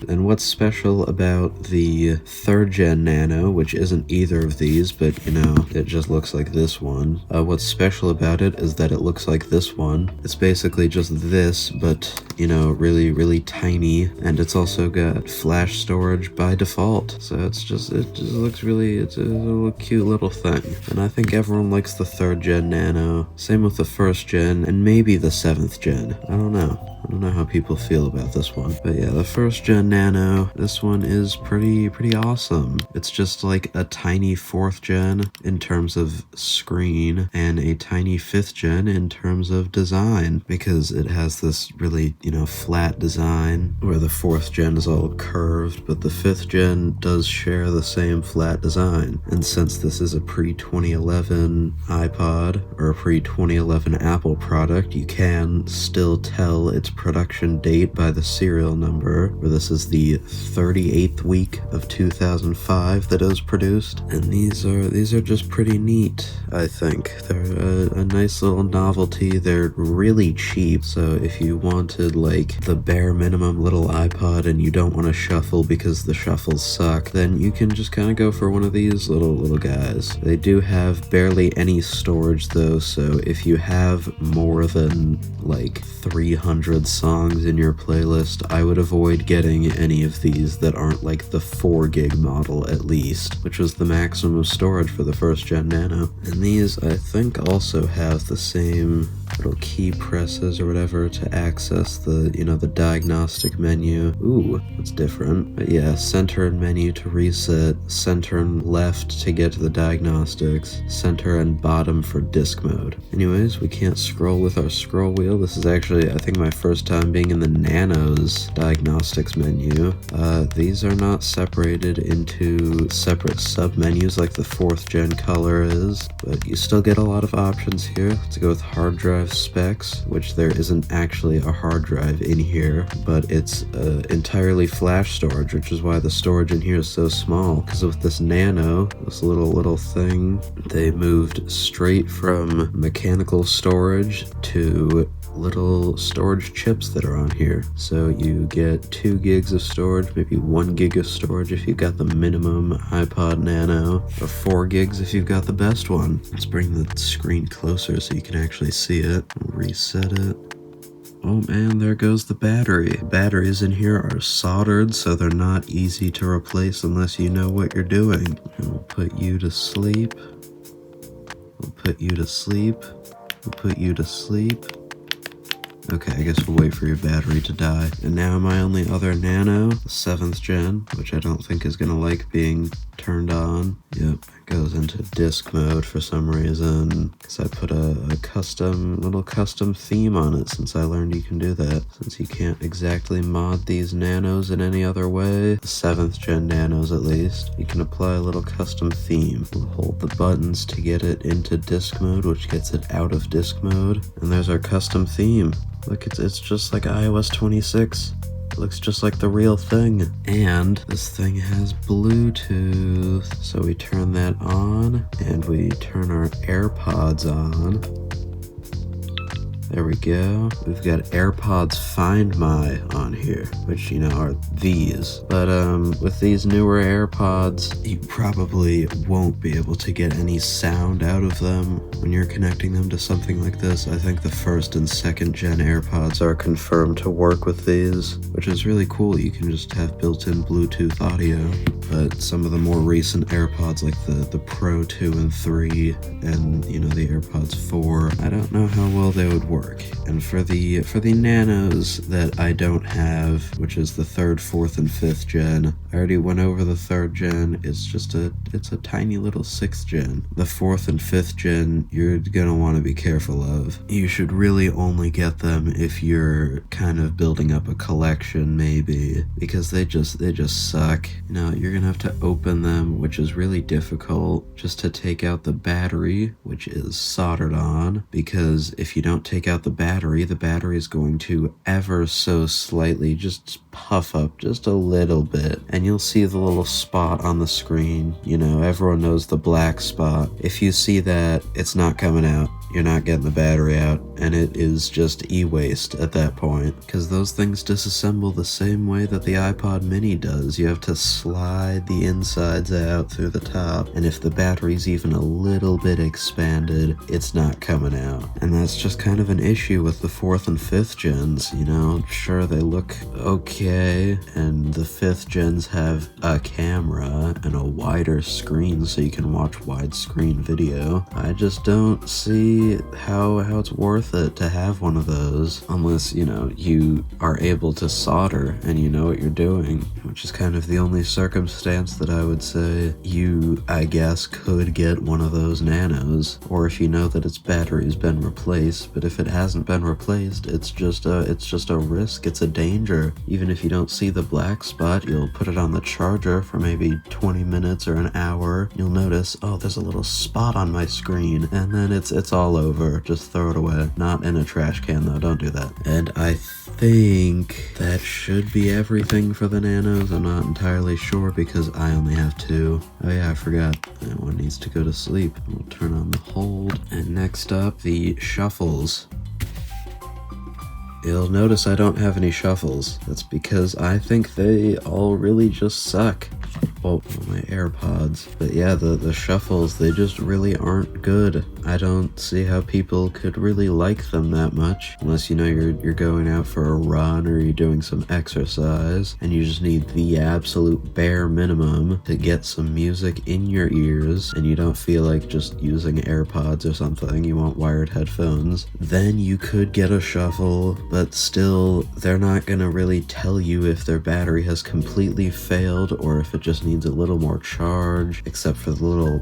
And what's special about the 3rd gen Nano, which isn't either of these, but you know, it just looks like this one. What's special about it is that it looks like this one. It's basically just this, but you know, really, really tiny, and it's also got flash storage by default. So it just looks really, it's a little cute little thing. And I think everyone likes the 3rd gen Nano. Same with the 1st gen, and maybe the 7th gen. I don't know. I don't know how people feel about this one. But yeah, the 1st gen Nano, this one is pretty awesome. It's just like a tiny 4th gen in terms of screen, and a tiny 5th gen in terms of design, because it has this really, you know, flat design, where the 4th gen is all curved, but the 5th gen does share the same flat design. And since this is a pre-2011 iPod, or a pre-2011 Apple product, you can still tell its production date by the serial number, where this is the 38th week of 2005 that it was produced. And these are just pretty neat, I think. They're a nice little novelty. They're really cheap, so if you wanted like the bare minimum little iPod and you don't want to shuffle because the shuffles suck, then you can just kind of go for one of these little guys. They do have barely any storage though, so if you have more than like 300 songs in your playlist, I would avoid getting any of these that aren't like the 4 gig model at least, which was the maximum storage for the 1st gen Nano. And these, I think, also have the same little key presses or whatever to access the, the diagnostic menu. Ooh, that's different. But yeah, center and menu to reset, center and left to get to the diagnostics, center and bottom for disk mode. Anyways, we can't scroll with our scroll wheel. This is actually, I think, my first time being in the nanos diagnostics menu. These are not separated into separate sub-menus like the 4th gen color is, but you still get a lot of options here. Let's go with hard drive specs, which there isn't actually a hard drive in here, but it's entirely flash storage, which is why the storage in here is so small, because with this nano, this little thing, they moved straight from mechanical storage to little storage chips that are on here. So you get 2 gigs of storage, maybe 1 gig of storage if you've got the minimum iPod Nano, or 4 gigs if you've got the best one. Let's bring the screen closer so you can actually see it. Reset it. Oh man, there goes the battery. The batteries in here are soldered, so they're not easy to replace unless you know what you're doing. And we'll put you to sleep. We'll put you to sleep. We'll put you to sleep. Okay, I guess we'll wait for your battery to die. And now my only other nano, the 7th gen, which I don't think is gonna like being turned on. Yep, it goes into disk mode for some reason, because I put a little custom theme on it since I learned you can do that. Since you can't exactly mod these nanos in any other way, the 7th gen nanos at least, you can apply a little custom theme. We'll hold the buttons to get it into disk mode, which gets it out of disk mode. And there's our custom theme. Look, it's just like iOS 26. It looks just like the real thing. And this thing has Bluetooth. So we turn that on, and we turn our AirPods on. There we go. We've got AirPods Find My on here, which, are these. But with these newer AirPods, you probably won't be able to get any sound out of them when you're connecting them to something like this. I think the 1st and 2nd gen AirPods are confirmed to work with these, which is really cool. You can just have built-in Bluetooth audio. But some of the more recent AirPods, like the Pro 2 and 3, and the AirPods 4, I don't know how well they would work. And for the nanos that I don't have, which is the 3rd, 4th, and 5th gen, I already went over the 3rd gen. It's a tiny little 6th gen. The 4th and 5th gen, you're gonna want to be careful of. You should really only get them if you're kind of building up a collection, maybe, because they just suck. You're gonna have to open them, which is really difficult, just to take out the battery, which is soldered on, because if you don't take out the battery is going to ever so slightly just puff up just a little bit, and you'll see the little spot on the screen. Everyone knows the black spot. If you see that, it's not coming out. You're not getting the battery out, and it is just e-waste at that point, because those things disassemble the same way that the iPod mini does. You have to slide the insides out through the top, and if the battery's even a little bit expanded, it's not coming out. And that's just kind of an issue with the 4th and 5th gens. Sure, they look okay, and the 5th gens have a camera and a wider screen so you can watch widescreen video. I just don't see how it's worth it to have one of those unless you are able to solder and you know what you're doing, which is kind of the only circumstance that I would say you, I guess, could get one of those nanos, or if you know that its battery's been replaced. But if it hasn't been replaced, it's just a risk. It's a danger. Even if you don't see the black spot, you'll put it on the charger for maybe 20 minutes or an hour. You'll notice, oh, there's a little spot on my screen, and then it's all over. Just throw it away. Not in a trash can though, don't do that. And I think that should be everything for the nanos. I'm not entirely sure because I only have 2. Oh yeah, I forgot. That one needs to go to sleep. We'll turn on the hold. And next up, the shuffles. You'll notice I don't have any shuffles. That's because I think they all really just suck. my AirPods. But yeah, the shuffles, they just really aren't good. I don't see how people could really like them that much, unless, you know, you're going out for a run or you're doing some exercise and you just need the absolute bare minimum to get some music in your ears and you don't feel like just using AirPods or something, you want wired headphones, then you could get a shuffle, but still, they're not gonna really tell you if their battery has completely failed or if it just needs a little more charge, except for the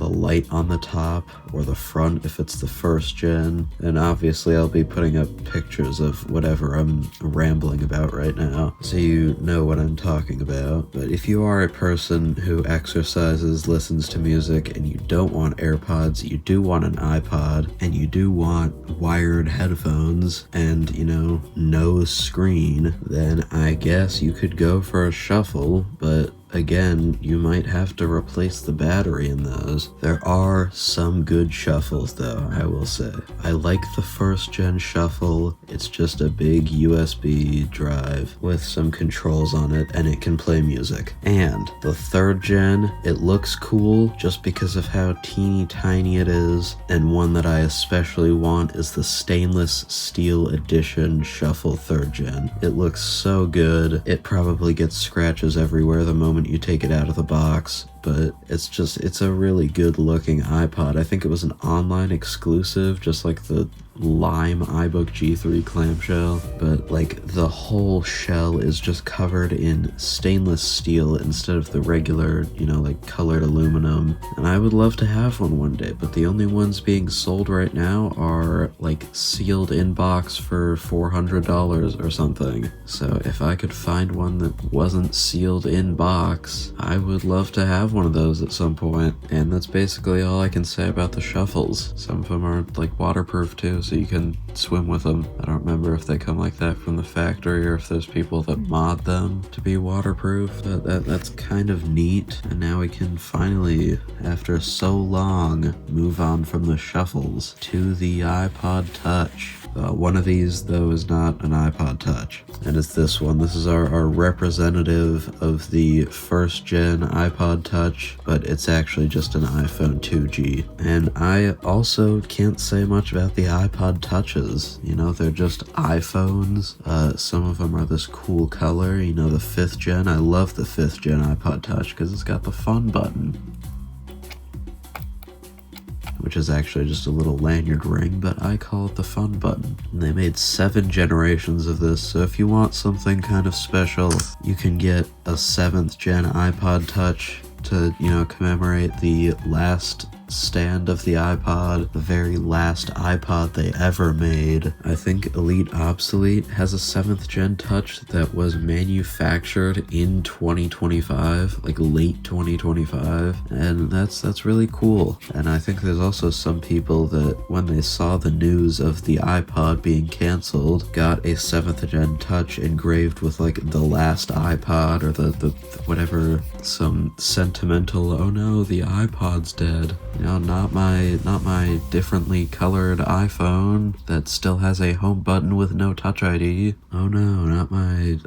light on the top or the front if it's the first gen. And obviously I'll be putting up pictures of whatever I'm rambling about right now so you know what I'm talking about. But if you are a person who exercises, listens to music, and you don't want AirPods, you do want an iPod, and you do want wired headphones and, you know, no screen, then I guess you could go for a shuffle, but again, you might have to replace the battery in those. There are some good shuffles though, I will say. I like the first gen shuffle. It's just a big USB drive with some controls on it and it can play music. And the third gen, it looks cool just because of how teeny tiny it is. And one that I especially want is the stainless steel edition shuffle third gen. It looks so good. It probably gets scratches everywhere the moment you take it out of the box, but it's a really good looking iPod. I think it was an online exclusive, just like the Lime iBook G3 clamshell, but like the whole shell is just covered in stainless steel instead of the regular, you know, like colored aluminum. And I would love to have one day, but the only ones being sold right now are like sealed in box for $400 or something. So if I could find one that wasn't sealed in box, I would love to have one of those at some point. And that's basically all I can say about the shuffles. Some of them are like waterproof too, so you can swim with them. I don't remember if they come like that from the factory or if there's people that mod them to be waterproof. That's kind of neat. And now we can finally, after so long, move on from the shuffles to the iPod Touch. One of these, though, is not an iPod Touch, and it's this one. This is our representative of the first gen iPod Touch, but it's actually just an iPhone 2G. And I also can't say much about the iPod Touches. You know, they're just iPhones. Some of them are this cool color. You know, the 5th gen. I love the 5th gen iPod Touch because it's got the fun button, which is actually just a little lanyard ring, but I call it the fun button. And they made 7 generations of this, so if you want something kind of special, you can get a 7th gen iPod Touch to, you know, commemorate the last stand of the iPod, the very last iPod they ever made. I think Elite Obsolete has a 7th gen Touch that was manufactured in 2025, like late 2025, and that's really cool. And I think there's also some people that when they saw the news of the iPod being canceled, got a 7th gen Touch engraved with like the last iPod or the whatever, some sentimental, oh no, the iPod's dead. You know, not my differently colored iPhone that still has a home button with no Touch ID. Oh no, not my,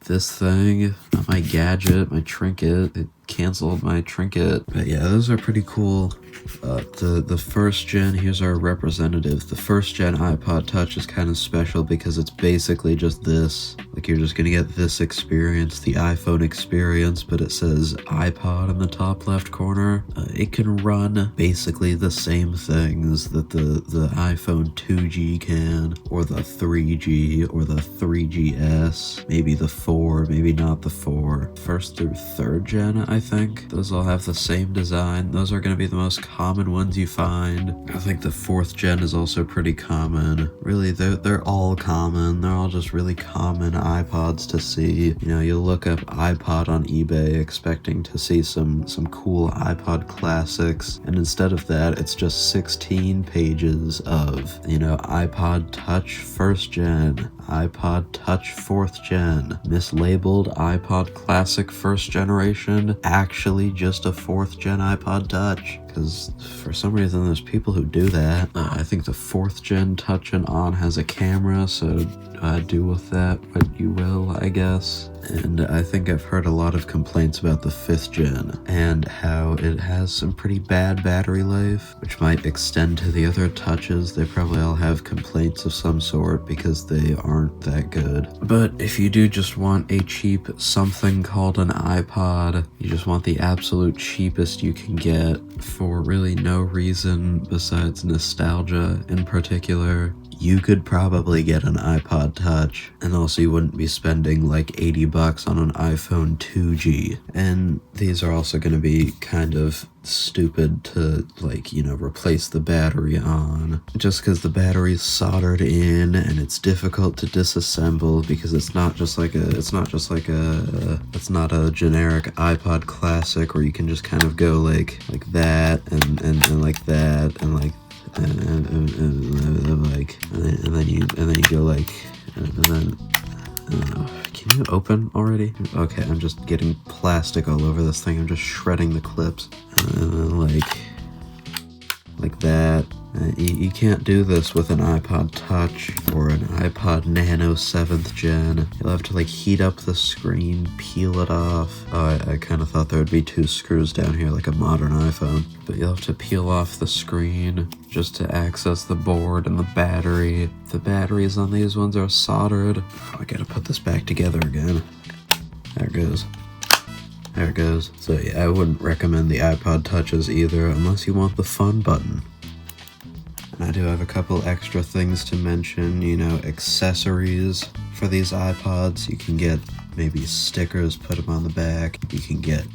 this thing, not my gadget, my trinket. It canceled my trinket. But yeah, those are pretty cool. The first gen, here's our representative. The first gen iPod Touch is kind of special because it's basically just this. Like, you're just gonna get this experience, the iPhone experience, but it says iPod in the top left corner. It can run basically the same things that the iPhone 2G can, or the 3G, or the 3GS, maybe the 4, maybe not the 4. First through third gen, I think. Those all have the same design. Those are gonna be the most common ones you find. I think the 4th gen is also pretty common. Really, they're all common. They're all just really common iPods to see. You know, you'll look up iPod on eBay expecting to see some cool iPod classics, and instead of that, it's just 16 pages of, you know, iPod Touch 1st gen, iPod Touch 4th gen, mislabeled iPod Classic 1st generation, actually just a 4th gen iPod Touch. Because for some reason there's people who do that. I think the 4th gen Touch and On has a camera, so do with that what you will, I guess. And I think I've heard a lot of complaints about the 5th gen and how it has some pretty bad battery life, which might extend to the other touches. They probably all have complaints of some sort because they aren't that good. But if you do just want a cheap something called an iPod, you just want the absolute cheapest you can get for really no reason besides nostalgia in particular, you could probably get an iPod Touch, and also you wouldn't be spending like $80 on an iPhone 2G. And these are also going to be kind of stupid to, like, you know, replace the battery on, just because the battery's soldered in and it's difficult to disassemble because it's not a generic iPod Classic where you can just kind of go like that and like that and like and then you go like, and then can you open already? Okay, I'm just getting plastic all over this thing. I'm just shredding the clips, and then like that. You can't do this with an iPod Touch or an iPod Nano 7th gen. You'll have to like heat up the screen, peel it off. Oh, I kind of thought there would be 2 screws down here like a modern iPhone. But you'll have to peel off the screen just to access the board and the battery. The batteries on these ones are soldered. Oh, I gotta put this back together again. There it goes. There it goes. So yeah, I wouldn't recommend the iPod Touches either unless you want the fun button. I do have a couple extra things to mention, you know, accessories for these iPods. You can get maybe stickers, put them on the back. You can get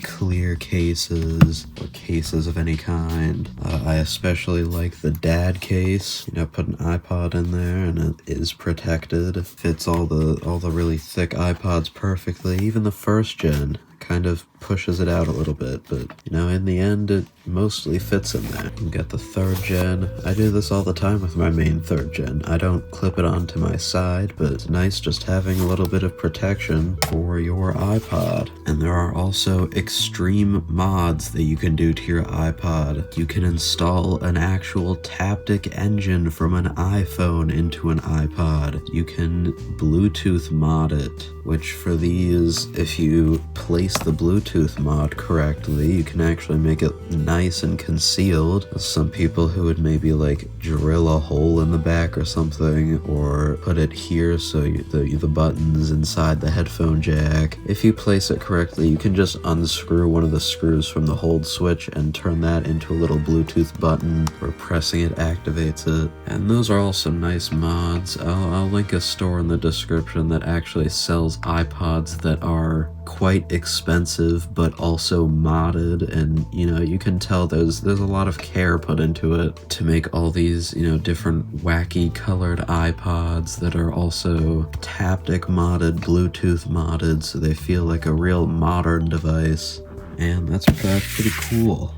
clear cases or cases of any kind. I especially like the dad case. You know, put an iPod in there and it is protected. It fits all the really thick iPods perfectly. Even the 1st gen kind of pushes it out a little bit, but you know, in the end it mostly fits in there. You can get the 3rd gen. I do this all the time with my main 3rd gen. I don't clip it onto my side, but it's nice just having a little bit of protection for your iPod. And there are also extreme mods that you can do to your iPod. You can install an actual Taptic engine from an iPhone into an iPod. You can Bluetooth mod it, which for these, if you place the Bluetooth mod correctly, you can actually make it nice and concealed. Some people who would maybe like drill a hole in the back or something, or put it here so the button's inside the headphone jack. If you place it correctly, you can just unscrew one of the screws from the hold switch and turn that into a little Bluetooth button where pressing it activates it. And those are all some nice mods. I'll link a store in the description that actually sells iPods that are quite expensive but also modded, and you know, you can tell there's a lot of care put into it to make all these, you know, different wacky colored iPods that are also Taptic modded, Bluetooth modded, so they feel like a real modern device, and that's pretty cool.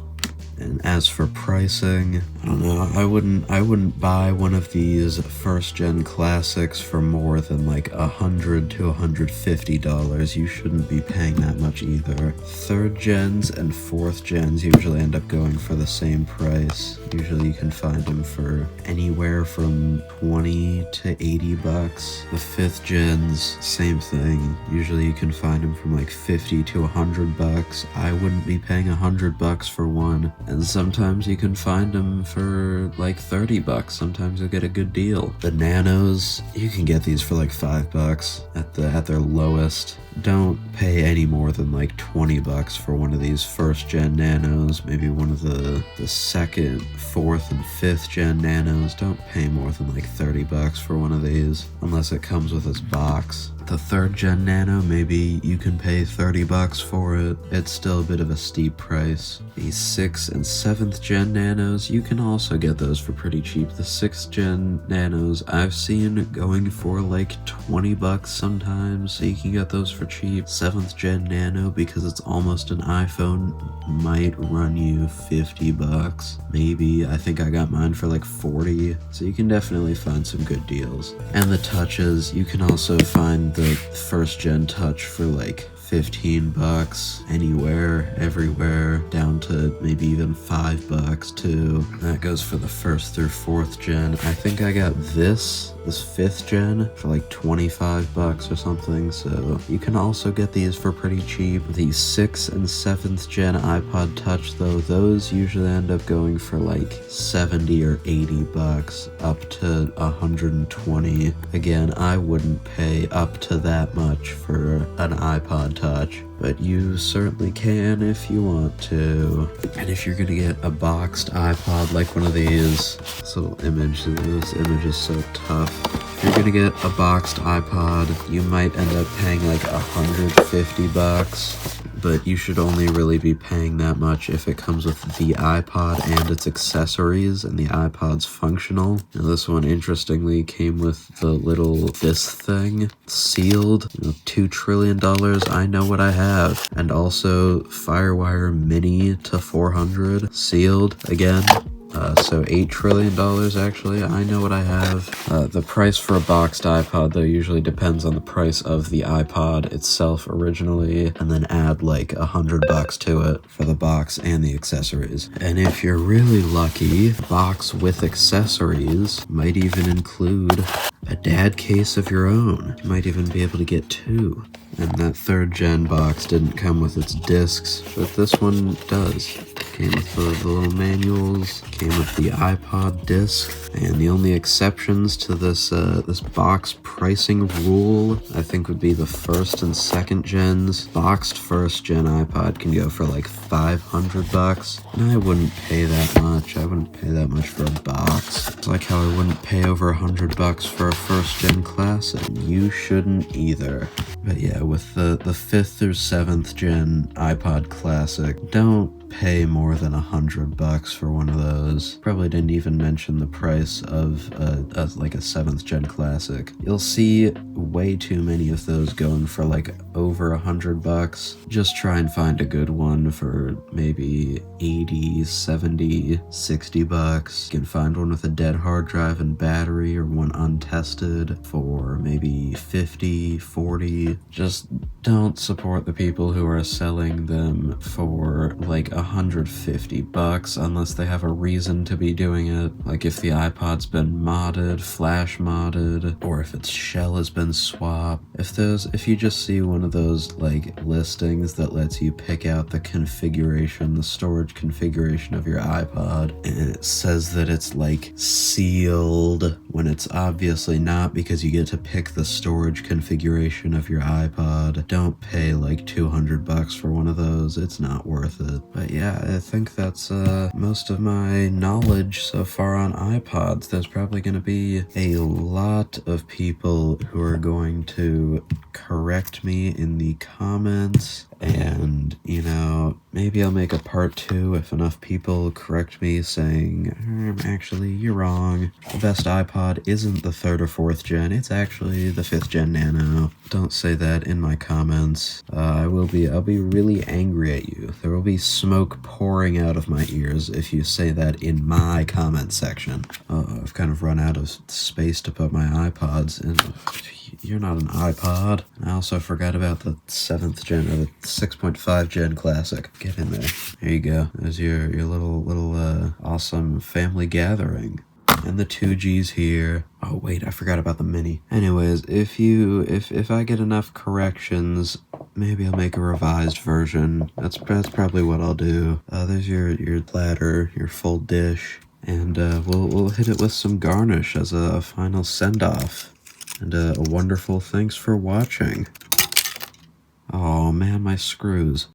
And as for pricing, I don't know, I wouldn't buy one of these 1st gen classics for more than like $100 to $150. You shouldn't be paying that much either. 3rd gens and 4th gens usually end up going for the same price. Usually you can find them for anywhere from $20 to $80. The 5th gens, same thing. Usually you can find them from like $50 to $100. I wouldn't be paying $100 for one. And sometimes you can find them for like $30. Sometimes you'll get a good deal. The nanos, you can get these for like $5 at their lowest. Don't pay any more than like $20 for one of these 1st gen nanos. Maybe one of the 2nd, 4th, and 5th gen nanos. Don't pay more than like $30 for one of these, unless it comes with its box. The 3rd gen nano, maybe you can pay $30 for it. It's still a bit of a steep price. The 6th and 7th gen nanos, you can also get those for pretty cheap. The 6th gen nanos I've seen going for like $20 sometimes, so you can get those for cheap. 7th gen nano, because it's almost an iPhone, might run you $50. Maybe. I think I got mine for like $40, so you can definitely find some good deals. And the touches, you can also find the 1st gen touch for like 15 bucks anywhere, everywhere, down to maybe even $5 too. That goes for the 1st through 4th gen. I think I got this 5th gen for like 25 bucks or something, so you can also get these for pretty cheap. The 6th and 7th gen iPod Touch though, those usually end up going for like 70 or 80 bucks, up to 120. Again, I wouldn't pay up to that much for an iPod Touch, but you certainly can if you want to. And if you're gonna get a boxed iPod like one of these, this little image, this image is so tough. If you're gonna get a boxed iPod, you might end up paying like 150 bucks, but you should only really be paying that much if it comes with the iPod and its accessories and the iPod's functional. Now this one interestingly came with the little this thing, sealed, $2 trillion, I know what I have. And also Firewire Mini to 400, sealed again. So $8 trillion actually, I know what I have. The price for a boxed iPod though usually depends on the price of the iPod itself originally, and then add like $100 to it for the box and the accessories. And if you're really lucky, the box with accessories might even include a dad case of your own. You might even be able to get 2. And that 3rd gen box didn't come with its discs, but this one does. Came with the little manuals, came with the iPod disc, and the only exceptions to this this box pricing rule, I think, would be the 1st and 2nd gens. Boxed 1st gen iPod can go for like 500 bucks, and I wouldn't pay that much. I wouldn't pay that much for a box. It's like how I wouldn't pay over 100 bucks for a 1st gen classic. You shouldn't either. But yeah, with the 5th through 7th gen iPod Classic, don't pay more than 100 bucks for one of those. Probably didn't even mention the price of like a 7th gen Classic. You'll see way too many of those going for like over 100 bucks. Just try and find a good one for maybe 80, 70, 60 bucks. You can find one with a dead hard drive and battery, or one untested for maybe 50, 40. Just don't support the people who are selling them for like 150 bucks unless they have a reason to be doing it. Like if the iPod's been modded, flash modded, or if its shell has been swapped. If you just see one of those like listings that lets you pick out the configuration, the storage configuration of your iPod, and it says that it's like sealed when it's obviously not, because you get to pick the storage configuration of your iPod, don't pay like 200 bucks for one of those. It's not worth it. But yeah, I think that's most of my knowledge so far on iPods. There's probably going to be a lot of people who are going to correct me in the comments, and maybe I'll make a part 2 if enough people correct me saying, actually, you're wrong. The best iPod isn't the 3rd or 4th gen, it's actually the 5th gen Nano. Don't say that in my comments. I'll be really angry at you. There will be smoke pouring out of my ears if you say that in my comment section. I've kind of run out of space to put my iPods in. You're not an iPod. I also forgot about the 7th gen, or the 6.5 gen Classic. Get in there. There you go. There's your little awesome family gathering. And the 2Gs here. Oh wait, I forgot about the Mini. Anyways, if I get enough corrections, maybe I'll make a revised version. That's probably what I'll do. There's your platter, your full dish, and we'll hit it with some garnish as a final send-off. And a wonderful thanks for watching. Oh man, my screws.